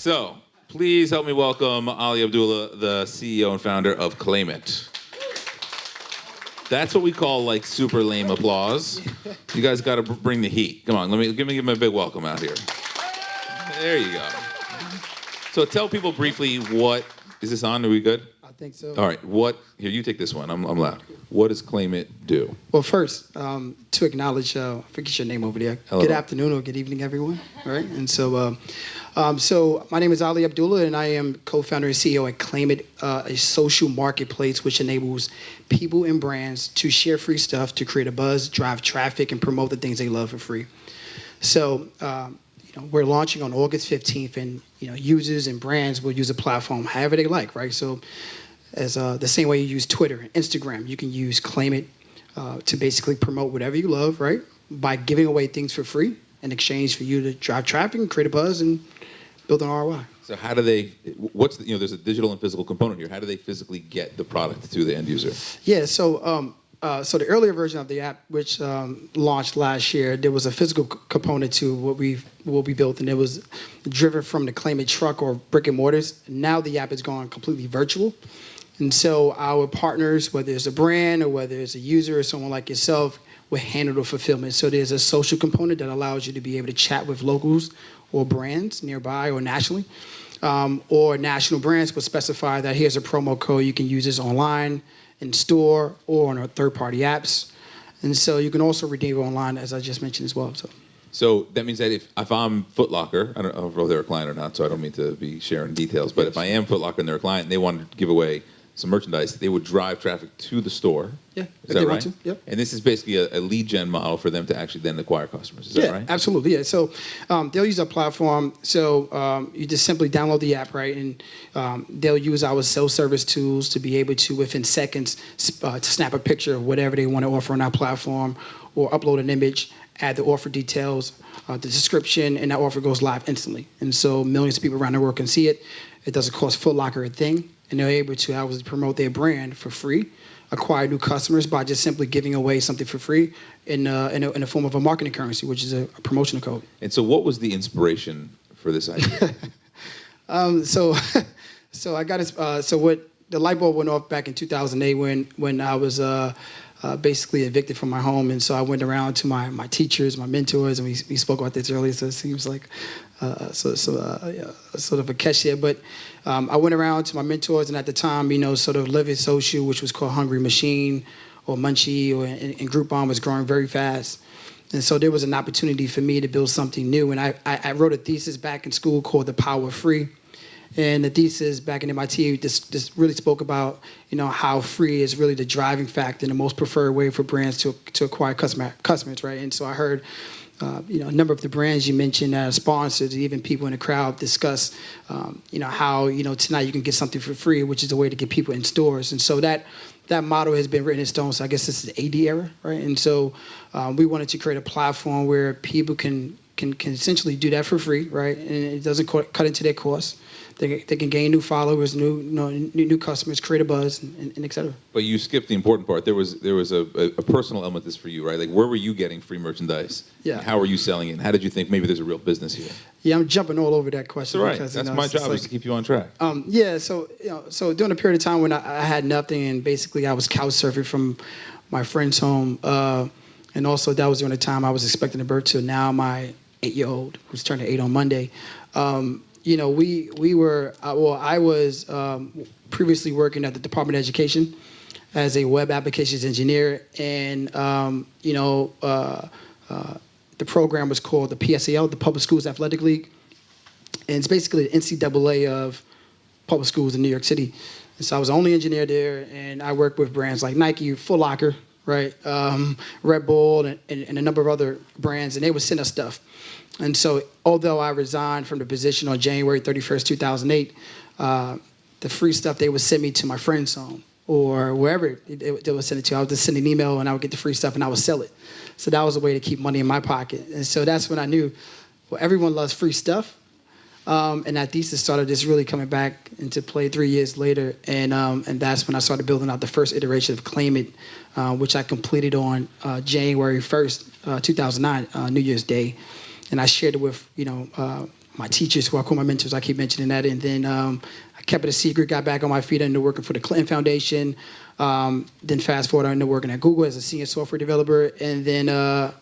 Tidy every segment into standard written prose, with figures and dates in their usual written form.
So, please help me welcome Ali Abdullah, the CEO and founder of ClaimIt. That's what we call like super lame applause. You guys got to bring the heat. Come on, give him a big welcome out here. There you go. So tell people briefly what is this on? Are we good? I think so. All right. Here, you take this one. I'm loud. What does ClaimIt do? Well, first, to acknowledge, forget your name over there. Hello. Good afternoon or good evening, everyone. All right. And so my name is Ali Abdullah, and I am co-founder and CEO at ClaimIt, a social marketplace which enables people and brands to share free stuff to create a buzz, drive traffic, and promote the things they love for free. So we're launching on August 15th, and users and brands will use a platform however they like, right? So as the same way you use Twitter and Instagram, you can use ClaimIt to basically promote whatever you love, right? By giving away things for free in exchange for you to drive traffic and create a buzz and build an ROI. So how do they, there's a digital and physical component here. How do they physically get the product to the end user? Yeah, so the earlier version of the app, which launched last year, there was a physical component to what we built, and it was driven from the ClaimIt truck or brick and mortars. Now the app has gone completely virtual. And so our partners, whether it's a brand or whether it's a user or someone like yourself, will handle the fulfillment. So there's a social component that allows you to be able to chat with locals or brands nearby or nationally. Or national brands will specify that here's a promo code. You can use this online, in store, or on our third-party apps. And so you can also redeem it online, as I just mentioned as well. So that means that if I'm Foot Locker, I don't know if they're a client or not, so I don't mean to be sharing details, but if I am Foot Locker and they're a client and they wanted to give away some merchandise, they would drive traffic to the store. Yeah, is that right? Want to. Yep. And this is basically a lead gen model for them to actually then acquire customers. Is that right? Absolutely. Yeah. So they'll use our platform. So you just simply download the app, right? And they'll use our self-service tools to be able to, within seconds, to snap a picture of whatever they want to offer on our platform, or upload an image, add the offer details, the description, and that offer goes live instantly. And so millions of people around the world can see it. It doesn't cost Foot Locker a thing. And they're able to obviously promote their brand for free, acquire new customers by just simply giving away something for free in the form of a marketing currency, which is a promotional code. And so what was the inspiration for this idea? So I got it. So what the light bulb went off back in 2008 when I was basically evicted from my home, and so I went around to my teachers, my mentors, and we spoke about this earlier. So it seems like sort of a catch here, but I went around to my mentors, and at the time, sort of Living Social, which was called Hungry Machine or Munchie, and Groupon was growing very fast. And so there was an opportunity for me to build something new. And I wrote a thesis back in school called The Power of Free. And the thesis back in MIT just really spoke about, how free is really the driving factor and the most preferred way for brands to acquire customers, right? And so I heard, a number of the brands you mentioned as sponsors, even people in the crowd discuss, how, tonight you can get something for free, which is a way to get people in stores. And so that model has been written in stone. So I guess this is the AD era, right? And so we wanted to create a platform where people can essentially do that for free, right? And it doesn't cut into their costs. They can gain new followers, new customers, create a buzz, and et cetera. But you skipped the important part. There was a personal element to this for you, right? Like, where were you getting free merchandise? Yeah. How were you selling it? And how did you think maybe there's a real business here? Yeah, I'm jumping all over that question. That's all right. Because, that's my job, is to keep you on track. So during a period of time when I had nothing, and basically I was couch surfing from my friend's home, and also that was during the time I was expecting a birth to now my 8-year-old, who's turning 8 on Monday. I was previously working at the Department of Education as a web applications engineer, and the program was called the PSAL, the Public Schools Athletic League, and it's basically the NCAA of public schools in New York City. And so I was the only engineer there, and I worked with brands like Nike, Foot Locker, right, Red Bull, and a number of other brands, and they would send us stuff. And so although I resigned from the position on January 31st, 2008, the free stuff they would send me to my friend's home or wherever they would send it to. I would just send an email, and I would get the free stuff, and I would sell it. So that was a way to keep money in my pocket. And so that's when I knew, well, everyone loves free stuff. And that thesis started just really coming back into play 3 years later. And that's when I started building out the first iteration of ClaimIt, which I completed on January 1st, 2009, New Year's Day. And I shared it with, my teachers, who I call my mentors. I keep mentioning that. And then I kept it a secret, got back on my feet, ended up working for the Clinton Foundation. Then fast forward, I ended up working at Google as a senior software developer. And then, I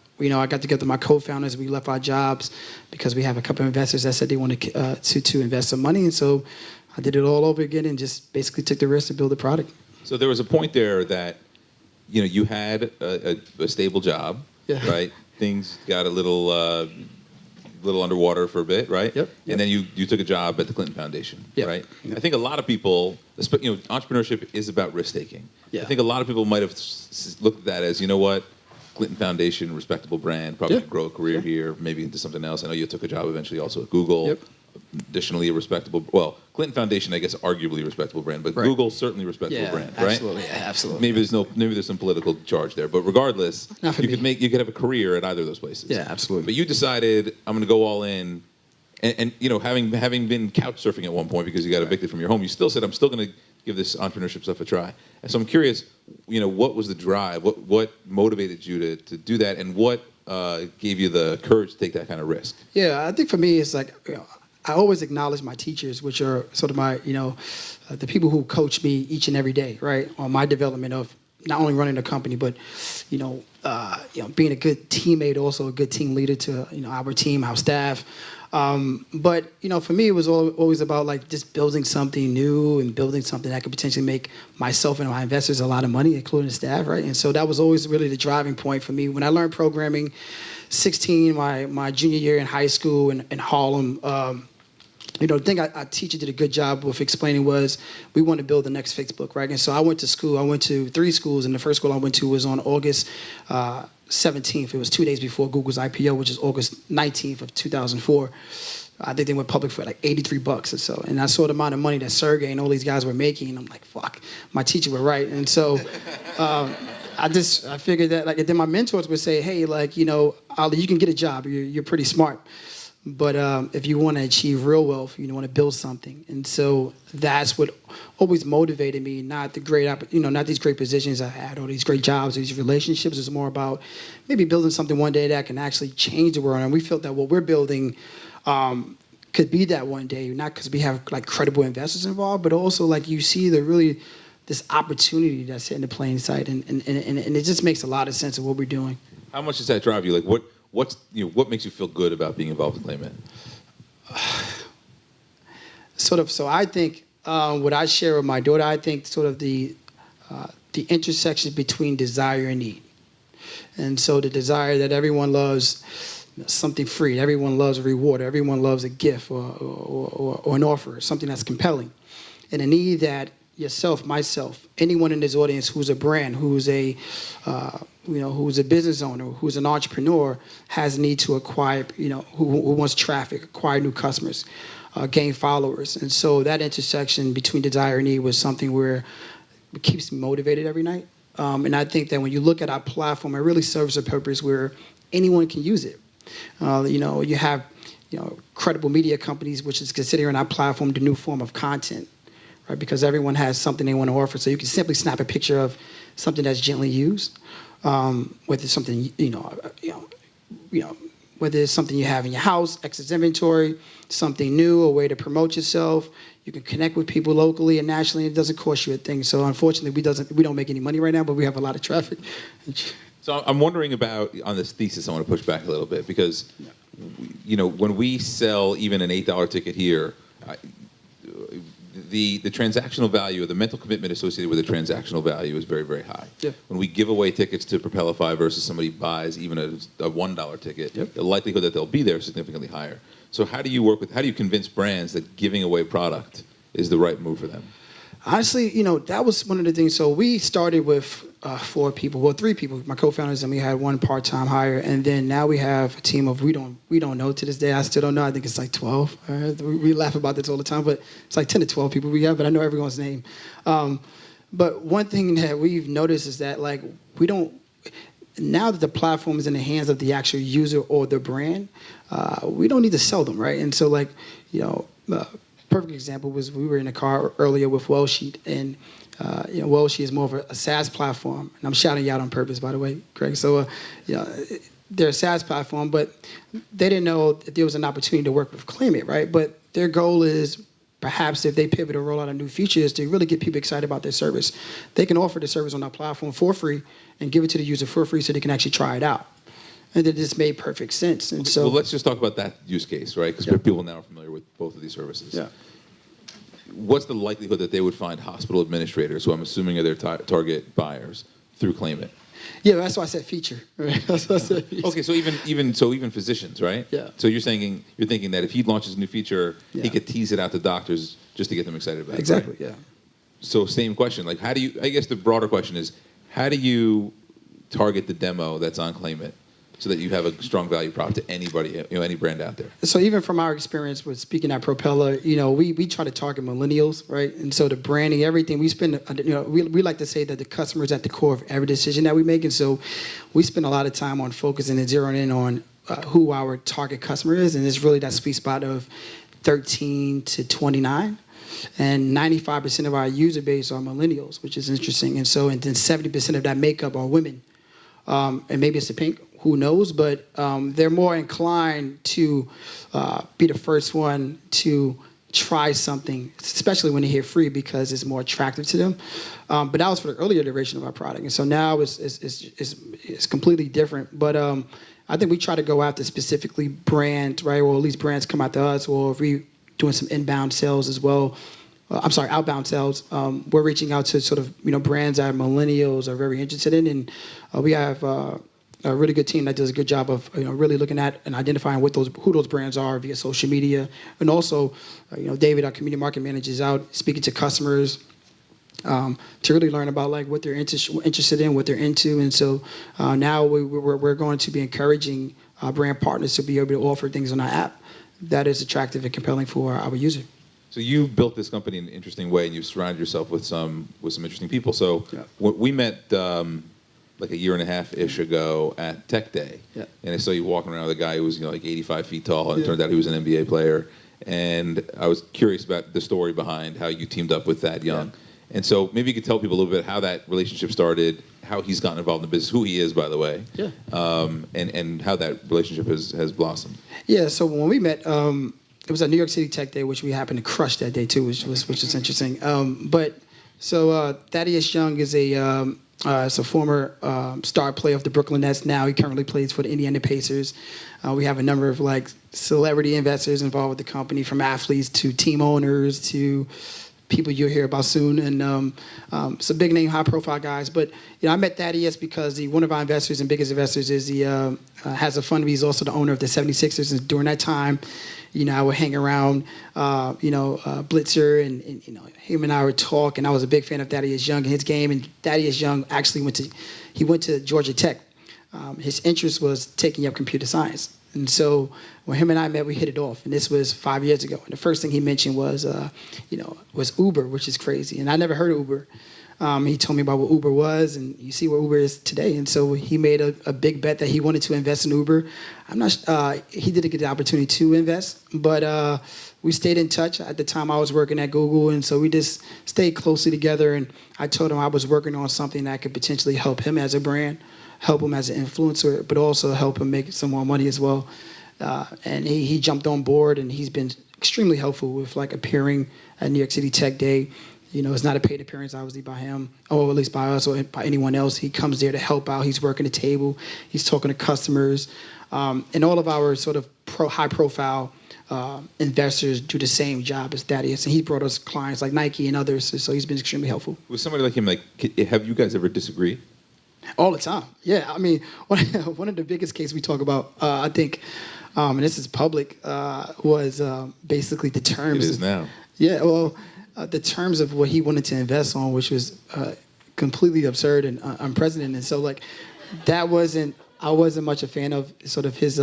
got together with my co-founders. We left our jobs because we have a couple of investors that said they wanted to invest some money. And so I did it all over again and just basically took the risk to build a product. So there was a point there that, you had a stable job, Yeah. right? Things got a little underwater for a bit, right? Yep. And then you took a job at the Clinton Foundation, Yep. right? Yep. I think a lot of people, entrepreneurship is about risk taking. Yeah. I think a lot of people might have looked at that as, you know what, Clinton Foundation, respectable brand, probably Yeah. could grow a career here, maybe into something else. I know you took a job eventually also at Google. Yep. Additionally, a respectable, well, Clinton Foundation, I guess, arguably a respectable brand, but Right. Google certainly a respectable brand, right? Absolutely, yeah, absolutely. Maybe there's some political charge there, but regardless, Not for you me. could have a career at either of those places. Yeah, absolutely. But you decided I'm going to go all in, and having been couch surfing at one point because you got evicted from your home, you still said I'm still going to give this entrepreneurship stuff a try. And so I'm curious, what was the drive? What motivated you to do that, and what gave you the courage to take that kind of risk? Yeah, I think for me, it's like, I always acknowledge my teachers, which are sort of my, the people who coach me each and every day, right, on my development of not only running the company, but, being a good teammate, also a good team leader to, our team, our staff. But, for me, it was always about like just building something new and building something that could potentially make myself and my investors a lot of money, including the staff, right? And so that was always really the driving point for me. When I learned programming, 16, my junior year in high school in Harlem, the thing our teacher did a good job with explaining was we want to build the next Facebook, right? And so I went to school. I went to 3 schools, and the first school I went to was on August 17th. It was 2 days before Google's IPO, which is August 19th of 2004. I think they went public for like $83 or so. And I saw the amount of money that Sergey and all these guys were making, and I'm like, fuck, my teacher were right. And so I figured that, like, and then my mentors would say, hey, like, Ali, you can get a job. You're pretty smart. But if you want to achieve real wealth, you want to build something. And so that's what always motivated me, not not these great positions I had or these great jobs, these relationships. It's more about maybe building something one day that can actually change the world. And we felt that what we're building could be that one day, not because we have like credible investors involved, but also like you see this opportunity that's in the plain sight. And it just makes a lot of sense of what we're doing. How much does that drive you? Like, what makes you feel good about being involved in ClaimIt? So I think what I share with my daughter, I think sort of the intersection between desire and need. And so the desire that everyone loves something free, everyone loves a reward, everyone loves a gift or an offer, something that's compelling. And a need that yourself, myself, anyone in this audience who's a brand, who's a business owner, who's an entrepreneur, has a need to acquire, who wants traffic, acquire new customers, gain followers. And so that intersection between desire and need was something where it keeps me motivated every night. And I think that when you look at our platform, it really serves a purpose where anyone can use it. You have, credible media companies, which is considering our platform the new form of content, right? Because everyone has something they want to offer. So you can simply snap a picture of something that's gently used, whether it's something, whether it's something you have in your house, excess inventory, something new, a way to promote yourself. You can connect with people locally and nationally. It doesn't cost you a thing. So unfortunately, we don't make any money right now, but we have a lot of traffic. So I'm wondering about, on this thesis, I want to push back a little bit because, when we sell even an $8 ticket here, the transactional value or the mental commitment associated with the transactional value is very, very high. Yeah. When we give away tickets to Propelify versus somebody buys even a $1 ticket, Yep. the likelihood that they'll be there is significantly higher. So how do you convince brands that giving away product is the right move for them? Honestly, that was one of the things. So we started with 4 people, well, 3 people, my co-founders, and we had 1 part-time hire, and then now we have a team of we don't know to this day. I still don't know. I think it's like 12. We laugh about this all the time, but it's like 10 to 12 people we have, but I know everyone's name. But one thing that we've noticed is that like we don't. Now that the platform is in the hands of the actual user or the brand, we don't need to sell them, right? And so like perfect example was we were in a car earlier with Wellsheet, and Wellsheet is more of a SaaS platform, and I'm shouting you out on purpose, by the way, Greg. So they're a SaaS platform, but they didn't know that there was an opportunity to work with ClaimIt, right? But their goal is perhaps if they pivot or roll out a new feature is to really get people excited about their service. They can offer the service on our platform for free and give it to the user for free so they can actually try it out. And it just made perfect sense. And so, well, let's just talk about that use case, right? Because people now are familiar with both of these services. Yeah. What's the likelihood that they would find hospital administrators, who I'm assuming are their target buyers, through ClaimIt? Yeah, that's why I said feature. Right? That's why I said feature. Okay, so even physicians, right? Yeah. So you're thinking that if he launches a new feature, he could tease it out to doctors just to get them excited about it. Exactly. Right? Yeah. So same question, like how do you? I guess the broader question is, how do you target the demo that's on ClaimIt so that you have a strong value prop to anybody, any brand out there? So even from our experience with speaking at Propeller, we try to target millennials, right? And so the branding, everything, we spend, we like to say that the customer is at the core of every decision that we make. And so we spend a lot of time on focusing and zeroing in on who our target customer is. And it's really that sweet spot of 13 to 29. And 95% of our user base are millennials, which is interesting. And then 70% of that makeup are women. And maybe it's the pink, who knows? But they're more inclined to be the first one to try something, especially when they hear free, because it's more attractive to them. But that was for the earlier iteration of our product, and so now it's completely different. But I think we try to go after specifically brands, right? Or at least brands come out to us, or if we doing some inbound sales as well. Outbound sales. We're reaching out to sort of brands that millennials are very interested in, and we have a really good team that does a good job of really looking at and identifying who those brands are via social media, and also David, our community market manager, is out speaking to customers to really learn about like what they're interested in, what they're into, and so now we're going to be encouraging brand partners to be able to offer things on our app that is attractive and compelling for our user. So you've built this company in an interesting way, and you've surrounded yourself with some interesting people. So we met like a year and a half-ish ago at Tech Day, and I saw you walking around with a guy who was like 85 feet tall, and it turned out he was an NBA player. And I was curious about the story behind how you teamed up with that young. And so maybe you could tell people a little bit how that relationship started, how he's gotten involved in the business, who he is, by the way, and how that relationship has blossomed. Yeah, so when we met, it was at New York City Tech Day, which we happened to crush that day too, which was interesting. Thaddeus Young is a former star player of the Brooklyn Nets. Now he currently plays for the Indiana Pacers. We have a number of like celebrity investors involved with the company, from athletes to team owners to people you'll hear about soon, and some big name, high profile guys. But I met Thaddeus because one of our investors and biggest investors has a fund. He's also the owner of the 76ers, and during that time, I would hang around, Blitzer, and him and I would talk, and I was a big fan of Thaddeus Young and his game. And Thaddeus Young actually went to Georgia Tech. His interest was taking up computer science. And so when him and I met, we hit it off. And this was 5 years ago. And the first thing he mentioned was Uber, which is crazy. And I never heard of Uber. He told me about what Uber was, and you see where Uber is today. And so he made a big bet that he wanted to invest in Uber. He didn't get the opportunity to invest, but we stayed in touch. At the time, I was working at Google, and so we just stayed closely together. And I told him I was working on something that could potentially help him as a brand, help him as an influencer, but also help him make some more money as well. And he jumped on board, and he's been extremely helpful with like appearing at New York City Tech Day. It's not a paid appearance, obviously, by him, or at least by us or by anyone else. He comes there to help out. He's working the table. He's talking to customers. And all of our sort of high-profile investors do the same job as Thaddeus. And he brought us clients like Nike and others. So he's been extremely helpful. With somebody like him, have you guys ever disagreed? All the time. Yeah. I mean, one of the biggest cases we talk about, I think, and this is public, was basically the terms. It is now. Yeah. Well, the terms of what he wanted to invest on, which was completely absurd and unprecedented. And so, like, I wasn't much a fan of sort of his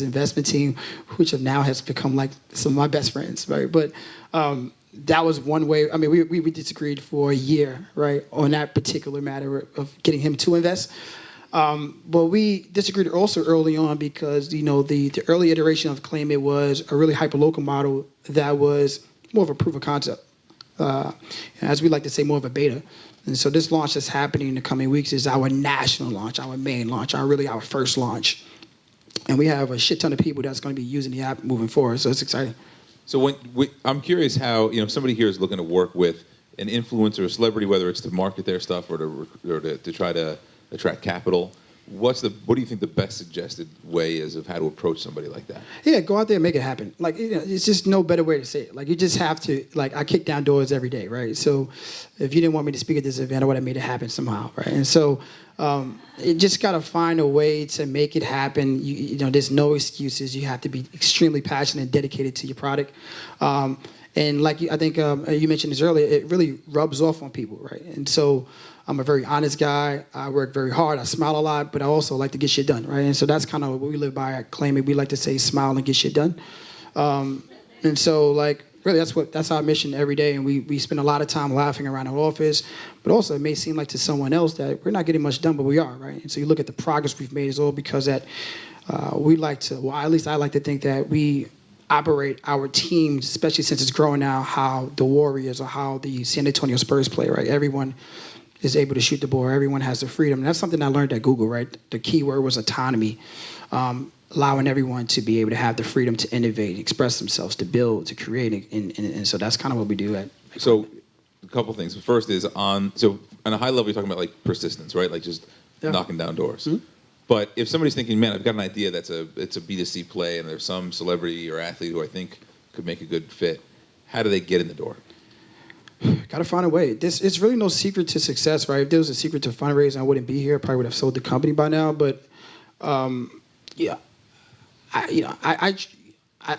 investment team, which now has become like some of my best friends, right? But that was one way. I mean, we disagreed for a year, right, on that particular matter of getting him to invest. But we disagreed also early on because the early iteration of ClaimIt was a really hyperlocal model that was more of a proof of concept. as we like to say, more of a beta. And so this launch that's happening in the coming weeks is our national launch, our main launch, our first launch. And we have a shit ton of people that's going to be using the app moving forward. So it's exciting. So I'm curious how, somebody here is looking to work with an influencer or celebrity, whether it's to market their stuff or to try to attract capital. What do you think the best suggested way is of how to approach somebody like that? Yeah, go out there and make it happen. Like, it's just no better way to say it. Like, you just have to, like, I kick down doors every day, right? So if you didn't want me to speak at this event, I would have made it happen somehow, right? And so you just got to find a way to make it happen. There's no excuses. You have to be extremely passionate and dedicated to your product. And like I think you mentioned this earlier, it really rubs off on people, right? And so I'm a very honest guy. I work very hard. I smile a lot, but I also like to get shit done, right? And so that's kind of what we live by at ClaimIt. We like to say smile and get shit done. And so, like, really, that's our mission every day. And we spend a lot of time laughing around our office. But also, it may seem like to someone else that we're not getting much done, but we are, right? And so you look at the progress we've made is all because that we like to, well, at least I like to think that we operate our team, especially since it's growing now, how the Warriors or how the San Antonio Spurs play, right? Everyone is able to shoot the ball. Everyone has the freedom. And that's something I learned at Google, right? The key word was autonomy, allowing everyone to be able to have the freedom to innovate, express themselves, to build, to create. And so that's kind of what we do at So a couple things. The first is on a high level, you're talking about like persistence, right? Like just knocking down doors. Mm-hmm. But if somebody's thinking, man, I've got an idea it's a B2C play and there's some celebrity or athlete who I think could make a good fit, how do they get in the door? Got to find a way. It's really no secret to success, right? If there was a secret to fundraising, I wouldn't be here. I probably would have sold the company by now. But I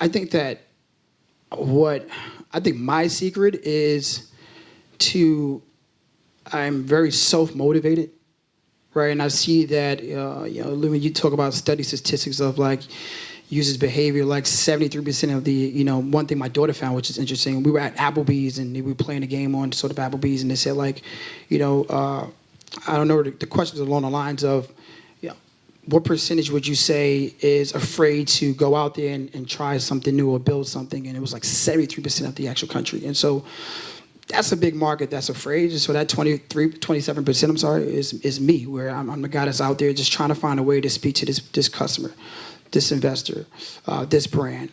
think that I think my secret is I'm very self-motivated. Right, and I see that when you talk about study statistics of like users' behavior, like 73% of the one thing my daughter found, which is interesting. We were at Applebee's and we were playing a game on sort of Applebee's, and they said like, I don't know, the questions along the lines of, what percentage would you say is afraid to go out there and try something new or build something? And it was like 73% of the actual country, and so. That's a big market that's afraid. So that 27%, I'm sorry, is me, where I'm the guy that's out there just trying to find a way to speak to this customer, this investor, this brand,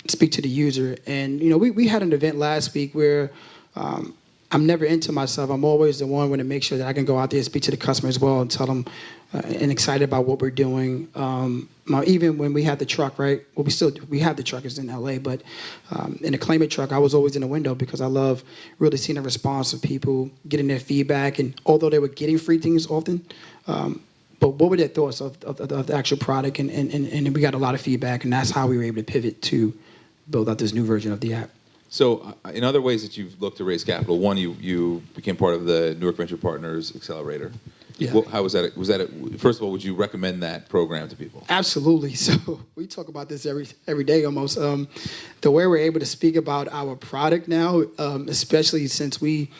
speak to the user. And, we had an event last week where I'm never into myself. I'm always the one to make sure that I can go out there and speak to the customer as well and tell them and excited about what we're doing. Even when we had the truck, right? Well, we have the truck, it's in LA, but in the ClaimIt truck, I was always in the window because I love really seeing the response of people, getting their feedback. And although they were getting free things often, but what were their thoughts of the actual product? And we got a lot of feedback, and that's how we were able to pivot to build out this new version of the app. So in other ways that you've looked to raise capital, one, you became part of the Newark Venture Partners Accelerator. Yeah. Well, how was that? First of all, would you recommend that program to people? Absolutely. So we talk about this every day almost. The way we're able to speak about our product now, especially since we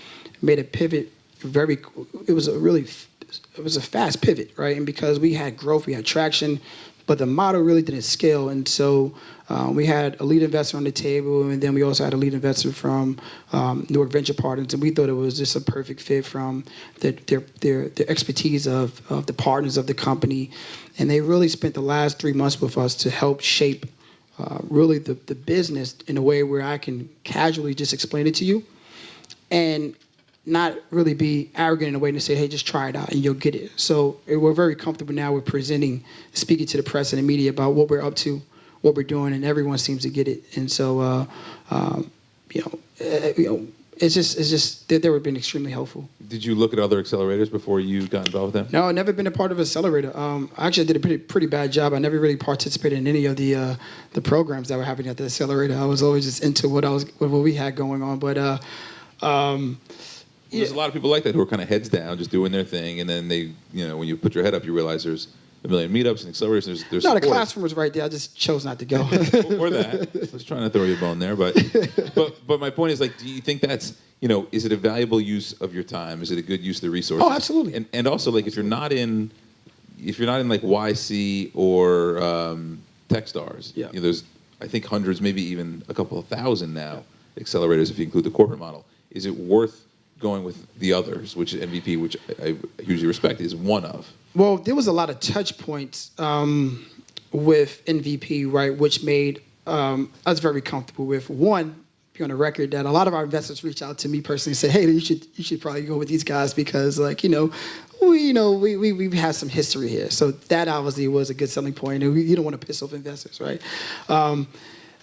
made a pivot, it was a fast pivot, right? And because we had growth, we had traction, but the model really didn't scale. And so we had a lead investor on the table, and then we also had a lead investor from Newark Venture Partners, and we thought it was just a perfect fit from their expertise of the partners of the company. And they really spent the last 3 months with us to help shape really the business in a way where I can casually just explain it to you and not really be arrogant in a way to say, hey, just try it out and you'll get it. So we're very comfortable now with speaking to the press and the media about what we're up to, what we're doing, and everyone seems to get it. And so, it's just they were been extremely helpful. Did you look at other accelerators before you got involved with them? No, I've never been a part of an accelerator. I actually did a pretty bad job. I never really participated in any of the programs that were happening at the accelerator. I was always just into what we had going on. But there's a lot of people like that who are kind of heads down, just doing their thing, and then they, when you put your head up, you realize there's a million meetups and accelerators. There's no, the classroom was right there. I just chose not to go. Or that. I was trying to throw you a bone there, but my point is, like, do you think that's, is it a valuable use of your time? Is it a good use of the resources? Oh, absolutely. And also, like, if you're not in like YC or Techstars, yeah. There's I think hundreds, maybe even a couple of thousand now accelerators if you include the corporate model. is it worth going with the others, which MVP, which I hugely respect, is one of? Well, there was a lot of touch points with MVP, right, which made us very comfortable with. One, be on the record that a lot of our investors reach out to me personally and say, hey, you should probably go with these guys because, like, we've had some history here. So that obviously was a good selling point, and you don't want to piss off investors, right?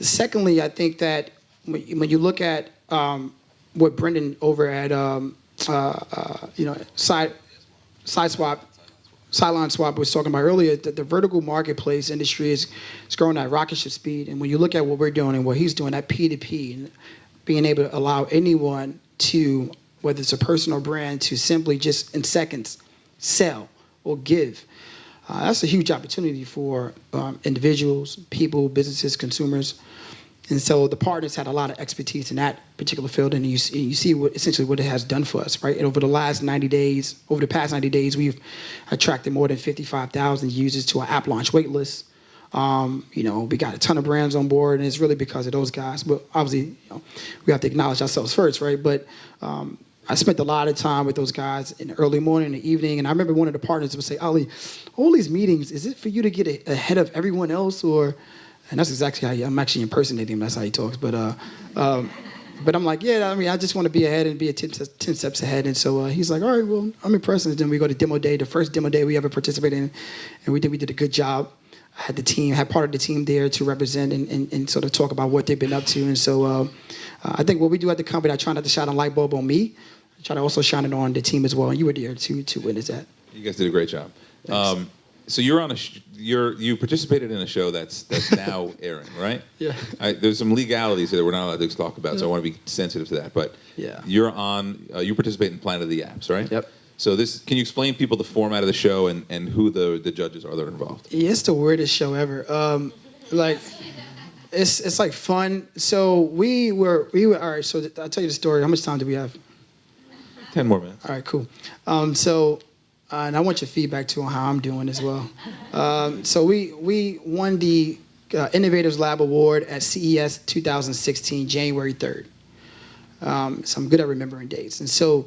Secondly, I think that when you look at what Brendan over at Sideline Swap was talking about earlier, that the vertical marketplace industry is growing at rocket ship speed. And when you look at what we're doing and what he's doing at P2P, and being able to allow anyone to, whether it's a person or brand, to simply just in seconds sell or give, that's a huge opportunity for individuals, people, businesses, consumers. And so the partners had a lot of expertise in that particular field, and you see essentially what it has done for us, right? And over the past 90 days, we've attracted more than 55,000 users to our app launch wait list. We got a ton of brands on board, and it's really because of those guys. But obviously, we have to acknowledge ourselves first, right? But I spent a lot of time with those guys in the early morning, in the evening, and I remember one of the partners would say, Ali, all these meetings, is it for you to get ahead of everyone else, or... And that's exactly how I'm actually impersonating him. That's how he talks. But I'm like, yeah, I mean, I just want to be ahead and be 10 steps ahead. And so he's like, all right, well, I'm impressed. And then we go to demo day, the first demo day we ever participated in. And we did a good job. I had part of the team there to represent and sort of talk about what they've been up to. And so I think what we do at the company, I try not to shine a light bulb on me. I try to also shine it on the team as well. And you were there to witness that. You guys did a great job. So you're on you participated in a show that's now airing, right? Yeah. There's some legalities here that we're not allowed to talk about, so I want to be sensitive to that. But yeah, you're on. You participate in Planet of the Apps, right? Yep. So can you explain to people the format of the show and who the judges are that are involved? Yeah, it's the weirdest show ever. It's like fun. So we were all right. So I'll tell you the story. How much time do we have? 10 more minutes. All right, cool. And I want your feedback too on how I'm doing as well. So we won the Innovators Lab Award at CES 2016, January 3rd. So I'm good at remembering dates. And so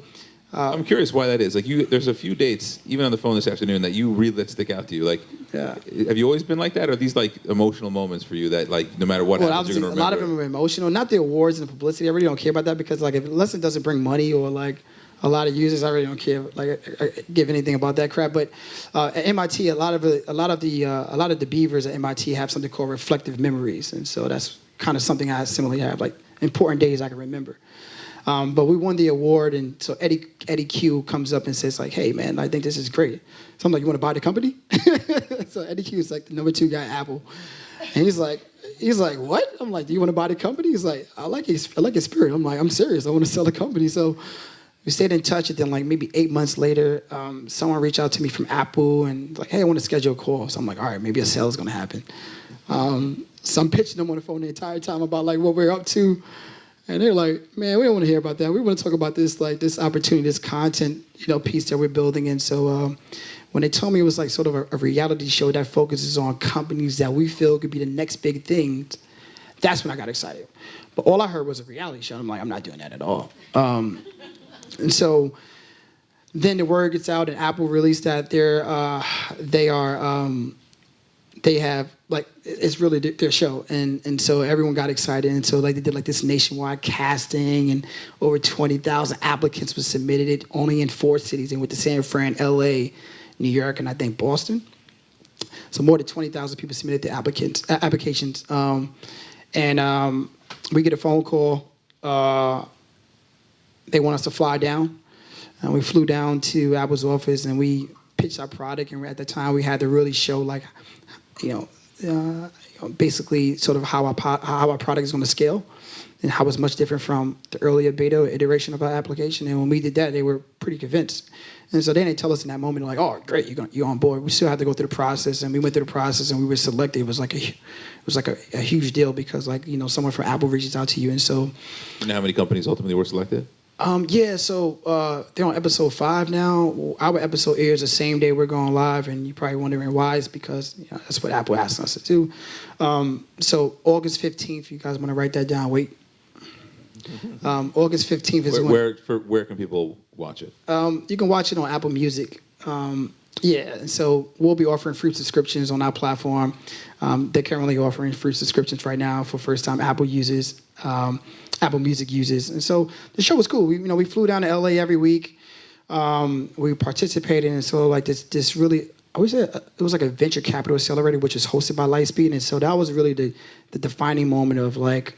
I'm curious why that is. Like there's a few dates, even on the phone this afternoon, that you really that stick out to you. Like, have you always been like that, or are these like emotional moments for you that like no matter what happens, you're gonna remember? A lot of them are emotional. Not the awards and the publicity. I really don't care about that because like unless it doesn't bring money or like a lot of users, I really don't care. Like I give anything about that crap. But at MIT, a lot of the beavers at MIT have something called reflective memories, and so that's kind of something I similarly have, like important days I can remember. But we won the award, and so Eddie Q comes up and says like, "Hey man, I think this is great." So I'm like, "You want to buy the company?" So Eddie Q is like the number 2 guy at Apple, and he's like, "What?" I'm like, "Do you want to buy the company?" He's like, I like his spirit." I'm like, "I'm serious. I want to sell the company." So we stayed in touch, and then like maybe 8 months later, someone reached out to me from Apple and like, "Hey, I want to schedule a call." So I'm like, "All right, maybe a sale is gonna happen." So I'm pitching them on the phone the entire time about like what we're up to, and they're like, "Man, we don't want to hear about that. We want to talk about this this opportunity, this content, piece that we're building." And so when they told me it was like sort of a reality show that focuses on companies that we feel could be the next big thing, that's when I got excited. But all I heard was a reality show. I'm like, I'm not doing that at all. And so then the word gets out, and Apple released that they have like it's really their show, and so everyone got excited, and so like they did like this nationwide casting, and over 20,000 applicants were submitted. It only in 4 cities, and with the San Fran, L.A., New York, and I think Boston. So more than 20,000 people submitted the applications, and we get a phone call. They want us to fly down, and we flew down to Apple's office, and we pitched our product. And at the time, we had to really show, like, basically sort of how our product is going to scale, and how it's much different from the earlier beta iteration of our application. And when we did that, they were pretty convinced. And so then they tell us in that moment, like, "Oh, great, you're on board." We still have to go through the process, and we went through the process, and we were selected. It was like a huge deal because, like, someone from Apple reaches out to you, and so. You know how many companies ultimately were selected? So they're on episode 5 now. Our episode airs the same day we're going live, and you're probably wondering why. It's because that's what Apple asked us to do. So August 15th, you guys want to write that down? Wait. August 15th is Where can people watch it? You can watch it on Apple Music. Yeah, and so we'll be offering free subscriptions on our platform. They're currently offering free subscriptions right now for first-time Apple users, Apple Music users. And so the show was cool. We flew down to LA every week. We participated in sort of like this really, I would say it was like a venture capital accelerator, which was hosted by Lightspeed. And so that was really the defining moment of like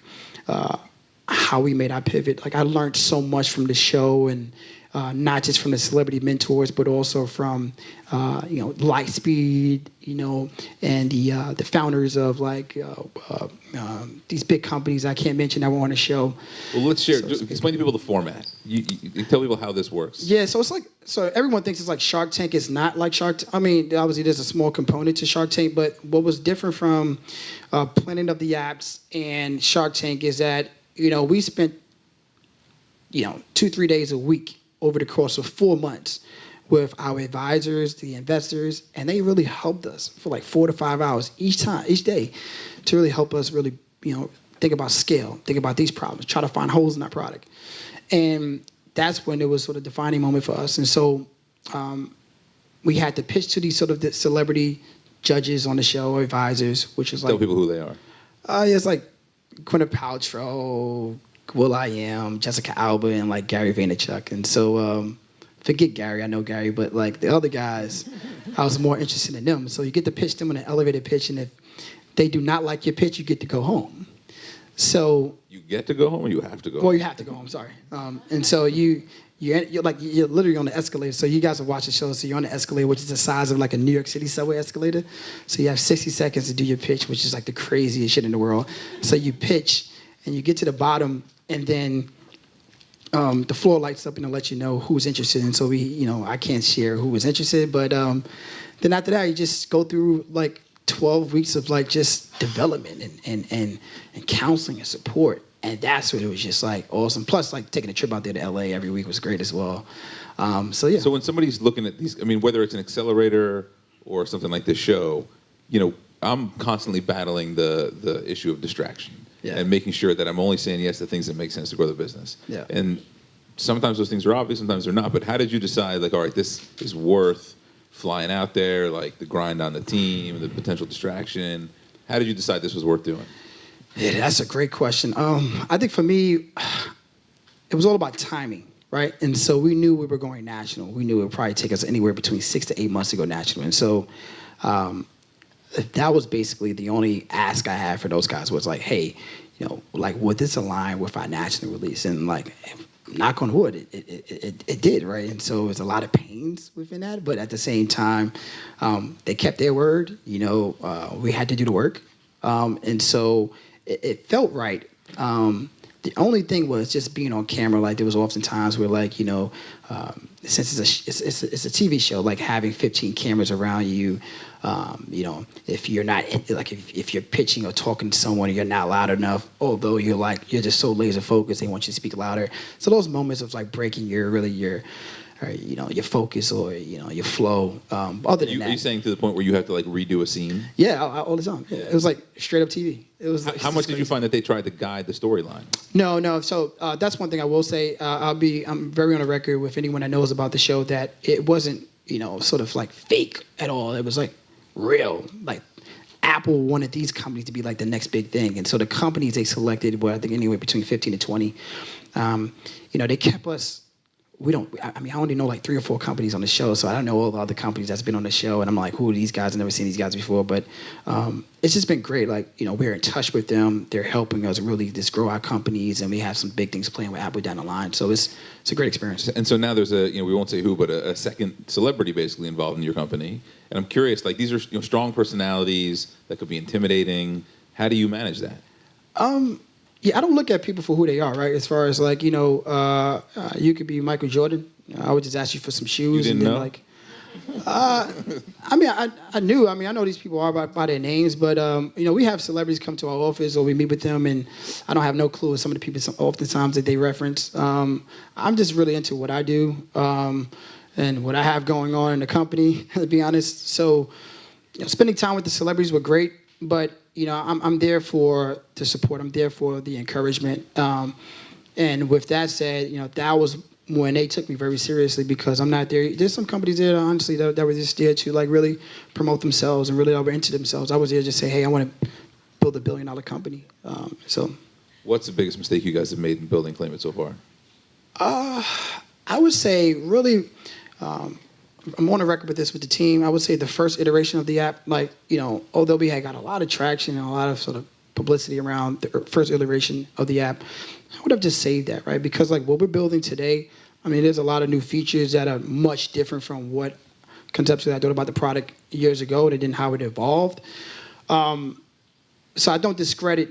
how we made our pivot. Like I learned so much from the show, and not just from the celebrity mentors, but also from Lightspeed, and the founders of like these big companies I can't mention that were on the show. Well, let's share. Explain to people the format. You tell people how this works. Yeah, so it's like, so everyone thinks it's like Shark Tank. It's not like Shark Tank. I mean, obviously there's a small component to Shark Tank, but what was different from Planet of the Apps and Shark Tank is that we spent 2-3 days a week over the course of 4 months with our advisors, the investors, and they really helped us for like 4 to 5 hours each day to really help us really, think about scale, think about these problems, try to find holes in our product. And that's when it was sort of defining moment for us. And so we had to pitch to these sort of the celebrity judges on the show, or advisors, which is like... Tell people who they are. It's like Gwyneth Paltrow, will.i.am, Jessica Alba, and like Gary Vaynerchuk. And so forget Gary, I know Gary, but like the other guys, I was more interested in them. So you get to pitch them in an elevator pitch, and if they do not like your pitch, you get to go home. So you get to go home, or you have to go home? Well, you have to go home, sorry. And so you're literally on the escalator. So you guys have watched the show, so you're on the escalator, which is the size of like a New York City subway escalator. So you have 60 seconds to do your pitch, which is like the craziest shit in the world. So you pitch, and you get to the bottom, and then the floor lights up and it'll let you know who's interested. And so I can't share who was interested, but then after that, you just go through like 12 weeks of like just development and counseling and support. And that's what it was just like awesome. Plus, like taking a trip out there to LA every week was great as well. So yeah. So when somebody's looking at these, I mean, whether it's an accelerator or something like this show, I'm constantly battling the issue of distraction. Yeah. And making sure that I'm only saying yes to things that make sense to grow the business. Yeah. And sometimes those things are obvious, sometimes they're not. But how did you decide, like, all right, this is worth flying out there, like the grind on the team, the potential distraction? How did you decide this was worth doing? Yeah, that's a great question. I think for me, it was all about timing, right? And so we knew we were going national. We knew it would probably take us anywhere between 6 to 8 months to go national. And so that was basically the only ask I had for those guys was like, hey, like, would this align with our national release? And like, knock on wood, it did, right? And so there's a lot of pains within that, but at the same time, they kept their word. We had to do the work, and so it felt right. The only thing was just being on camera. Like there was often times where, like, since it's a TV show, like having 15 cameras around you, if you're not like if you're pitching or talking to someone and you're not loud enough, although you're just so laser focused, they want you to speak louder. So those moments of like breaking your focus or your flow. Other than that, are you saying to the point where you have to like redo a scene? Yeah, all the time. Yeah, it was like straight up TV. It was. How much did you find that they tried to guide the storyline? No. So that's one thing I will say. I'm very on the record with anyone that knows about the show that it wasn't sort of like fake at all. It was like real. Like Apple wanted these companies to be like the next big thing, and so the companies they selected were I think anywhere between 15 to 20. They kept us. I only know like 3 or 4 companies on the show, so I don't know all the other companies that's been on the show, and I'm like, who are these guys? I've never seen these guys before, but it's just been great. Like, we're in touch with them. They're helping us really just grow our companies, and we have some big things planned with Apple down the line, so it's a great experience. And so now there's we won't say who, but a second celebrity basically involved in your company, and I'm curious, like these are strong personalities that could be intimidating. How do you manage that? Yeah, I don't look at people for who they are, right? As far as like, you could be Michael Jordan. I would just ask you for some shoes. You didn't know? Like, I knew. I know these people are by their names, but we have celebrities come to our office or we meet with them, and I don't have no clue what some of the people oftentimes that they reference. I'm just really into what I do and what I have going on in the company, to be honest. So, spending time with the celebrities were great, but I'm there for the support. I'm there for the encouragement. And with that said, that was when they took me very seriously because I'm not there. There's some companies there, honestly, that were just there to like really promote themselves and really over into themselves. I was there to just say, hey, I want to build a $1 billion company. What's the biggest mistake you guys have made in building ClaimIt so far? I would say really, I'm on the record with this with the team. I would say the first iteration of the app, although we had got a lot of traction and a lot of sort of publicity around the first iteration of the app, I would have just saved that, right? Because like what we're building today, I mean, there's a lot of new features that are much different from what conceptually I thought about the product years ago and then how it evolved. So I don't discredit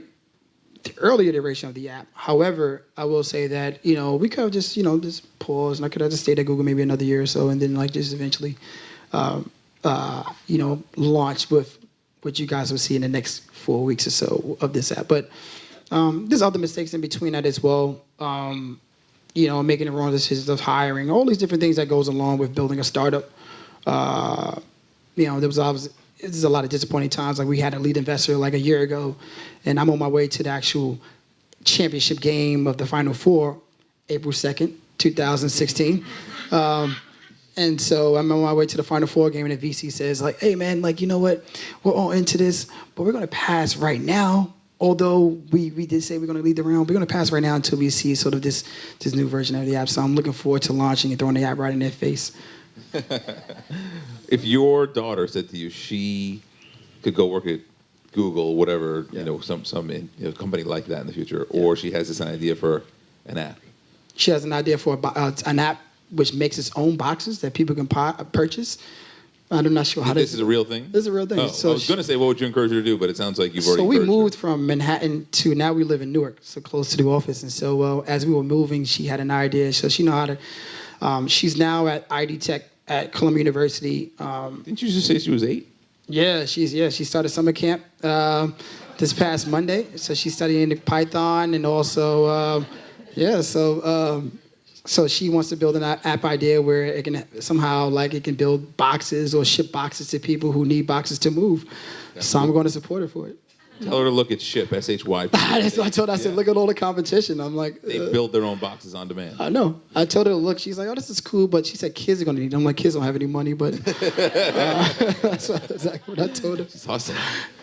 the early iteration of the app. However, I will say that, we could have just, just pause and I could have just stayed at Google maybe another year or so and then like just eventually, launch with what you guys will see in the next 4 weeks or so of this app. But there's other mistakes in between that as well. Making the wrong decisions of hiring, all these different things that goes along with building a startup. There's a lot of disappointing times. Like we had a lead investor like a year ago, and I'm on my way to the actual championship game of the Final Four, April 2nd, 2016. And so I'm on my way to the Final Four game, and the VC says, like, hey, man, like, you know what? We're all into this, but we're going to pass right now. Although we did say we're going to lead the round, we're going to pass right now until we see sort of this new version of the app. So I'm looking forward to launching and throwing the app right in their face. If your daughter said to you she could go work at Google, whatever, some company like that in the future, or she has this idea for an app. She has an idea for an app which makes its own boxes that people can purchase. I'm not sure how this is a real thing? This is a real thing. Oh, So I was going to say, what would you encourage her to do? But it sounds like you've already So we encouraged moved her. from Manhattan to now we live in Newark, so close to the office. And so as we were moving, she had an idea. So she know how to. She's now at ID Tech at Columbia University. Didn't you just say she was 8? Yeah, she started summer camp this past Monday. So she's studying Python and also So she wants to build an app idea where it can somehow it can build boxes or ship boxes to people who need boxes to move. So I'm going to support her for it. Tell her to look at Ship, SHY. That's what I told her. I said, look at all the competition. I'm like, they build their own boxes on demand. I know. I told her to look. She's like, oh, this is cool. But she said kids are going to need them. I'm like, kids don't have any money. But that's exactly what I told her. She's hustling.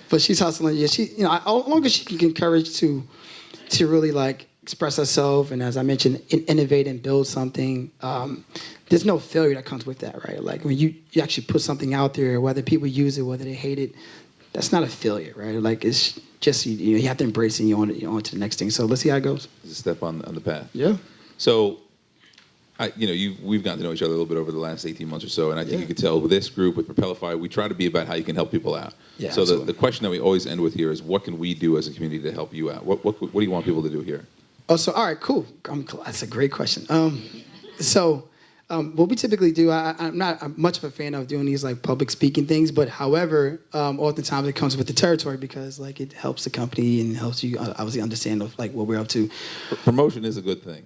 But she's hustling. Yeah, as long as she can get encouraged to really express herself and, as I mentioned, innovate and build something. There's no failure that comes with that, right? Like when you actually put something out there, whether people use it, whether they hate it, that's not a failure, right? Like it's just you have to embrace it and you're on to the next thing. So let's see how it goes. It's a step on the path. Yeah. So, we've gotten to know each other a little bit over the last 18 months or so, and I think you could tell with this group, with Propelify, we try to be about how you can help people out. Yeah, so absolutely. the question that we always end with here is, what can we do as a community to help you out? What do you want people to do here? Oh, so all right, cool. That's a great question. What we typically do, I'm not much of a fan of doing these public speaking things, but however, oftentimes it comes with the territory because it helps the company and helps you obviously understand what we're up to. Promotion is a good thing.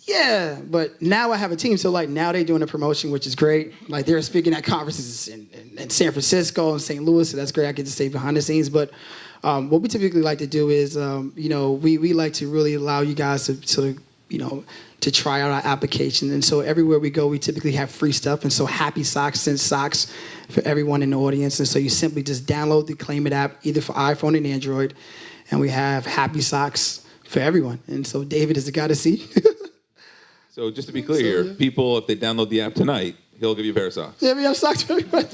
Yeah, but now I have a team, so now they're doing a promotion, which is great. They're speaking at conferences in San Francisco and St. Louis, so that's great. I get to stay behind the scenes, but what we typically like to do is, we like to really allow you guys to sort of, to try out our application. And so everywhere we go, we typically have free stuff. And so Happy Socks sends socks for everyone in the audience. And so you simply just download the ClaimIt app, either for iPhone and Android. And we have Happy Socks for everyone. And so David is the guy to see. So just to be clear here, people, if they download the app tonight, he'll give you a pair of socks. Yeah, we have socks for everyone.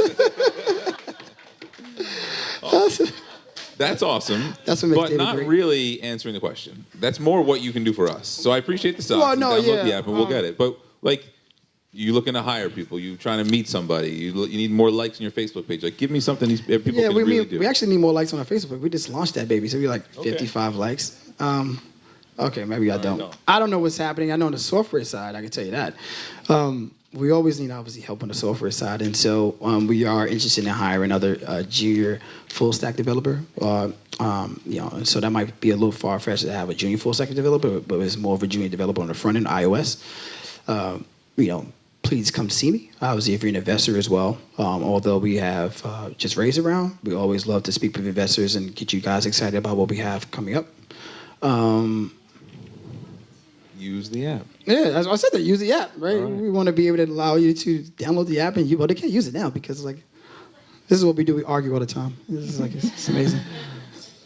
That's awesome. That's what makes but David not great. really answering the question. That's more what you can do for us. So I appreciate the socks. Well, no, and download yeah, the app and we'll get it. But you looking to hire people, you trying to meet somebody, you need more likes on your Facebook page. Give me something these people can really do. We actually need more likes on our Facebook. We just launched that baby, so we're 55 likes. Okay, maybe I don't. I don't know what's happening. I know on the software side, I can tell you that. We always need, obviously, help on the software side. And so we are interested in hiring another junior full-stack developer. And so that might be a little far-fetched to have a junior full-stack developer, but it's more of a junior developer on the front end, iOS. Please come see me. Obviously, if you're an investor as well. Although we have just raised a round, we always love to speak with investors and get you guys excited about what we have coming up. Use the app. Yeah, as I said, that use the app, right? All right. We want to be able to allow you to download the app, and well, they can't use it now because like this is what we do. We argue all the time. This is like it's amazing.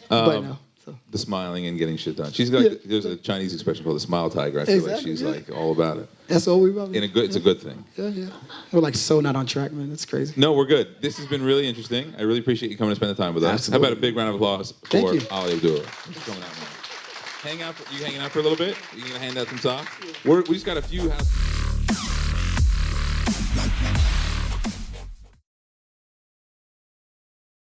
But no. So. The smiling and getting shit done. She's got there's a Chinese expression called the smile tiger. I feel like she's like all about it. That's all we about. It's a good thing. Yeah. We're like so not on track, man. That's crazy. No, we're good. This has been really interesting. I really appreciate you coming to spend the time with us. Absolutely. How about a big round of applause Thank for you. Ali Abdullah? Thanks for coming out, man. You hanging out for a little bit? You gonna hand out some socks? We just got a few house.